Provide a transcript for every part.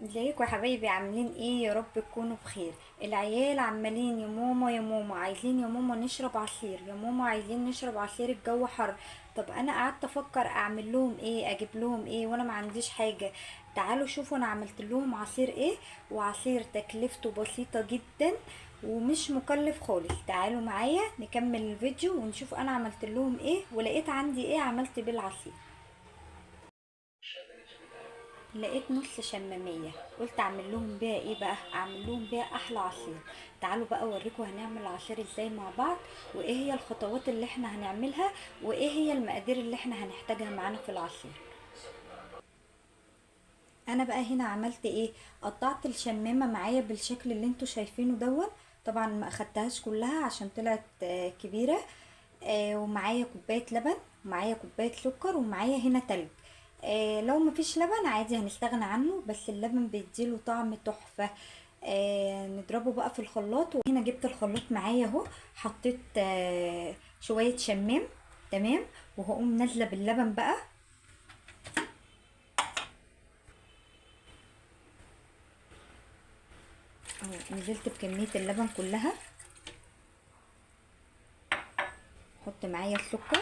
ازيكم يا حبايبي؟ عاملين ايه؟ يا رب تكونوا بخير. العيال عمالين يا ماما يا ماما، عايزين يا ماما نشرب عصير، يا ماما عايزين نشرب عصير، الجو حر. طب انا قعدت افكر اعمل لهم ايه، اجيب لهم ايه وانا ما عنديش حاجه. تعالوا شوفوا انا عملت لهم عصير ايه، وعصير تكلفته بسيطه جدا ومش مكلف خالص. تعالوا معايا نكمل الفيديو ونشوف انا عملت لهم ايه ولقيت عندي ايه عملت بالعصير. لقيت نص شمامية، قلت اعمل لهم بيها ايه بقى، اعمل لهم بيها احلى عصير. تعالوا بقى اوريكم هنعمل العصير ازاي مع بعض، وايه هي الخطوات اللي احنا هنعملها، وايه هي المقادير اللي احنا هنحتاجها معانا في العصير. انا بقى هنا عملت ايه، قطعت الشمامة معايا بالشكل اللي انتوا شايفينه دون. طبعا ما اخدتهاش كلها عشان طلعت كبيرة. ومعايا كوباية لبن، ومعايا كوباية سكر، ومعايا هنا تلج. لو مفيش لبن عادي هنستغنى عنه، بس اللبن بيديله طعم تحفة. نضربه بقى في الخلاط. وهنا جبت الخلاط معايا اهو، حطيت شوية شمام. تمام. وهقوم نازلة باللبن بقى اهو، نزلت بكمية اللبن كلها. حط معايا السكر.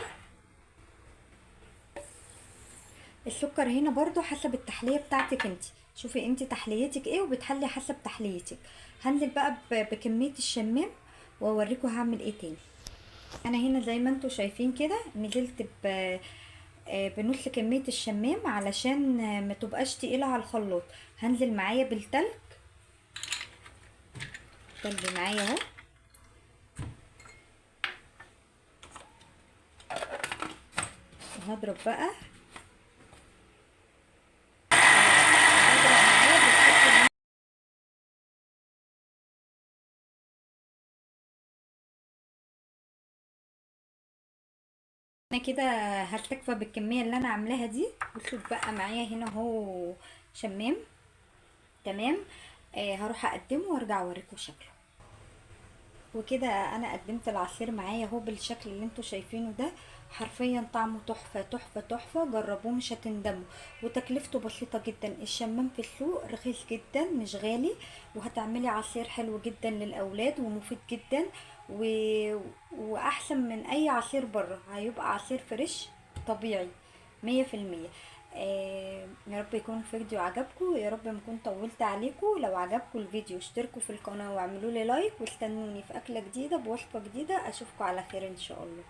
السكر هنا برضو حسب التحلية بتاعتك انت، شوفي انت تحليتك ايه وبتحلي حسب تحليتك. هنزل بقى بكمية الشمام واوريكم هعمل ايه تاني. انا هنا زي ما انتوا شايفين كده نزلت بنص كمية الشمام علشان ما تبقاش تقيلة على الخلاط. هنزل معايا بالتلج. تلج معايا اهو. وهضرب بقى. انا كده هستكفى بالكميه اللي انا عاملاها دي. بصوا بقى معايا هنا اهو شمام. تمام. هروح اقدمه وارجع اوريكم شكله. وكده انا قدمت العصير معايا اهو بالشكل اللي انتوا شايفينه ده. حرفيا طعمه تحفه تحفه تحفه، جربوه مش هتندموا. وتكلفته بسيطه جدا، الشمام في السوق رخيص جدا مش غالي. وهتعملي عصير حلو جدا للاولاد ومفيد جدا و... واحسن من اي عصير بره، هيبقى عصير فريش طبيعي 100%. يا رب يكون الفيديو عجبكم، يا رب ما كنت طولت عليكم. لو عجبكم الفيديو اشتركوا في القناة واعملوا لي لايك، واستنوني في اكلة جديدة بوصفة جديدة. اشوفكم على خير ان شاء الله.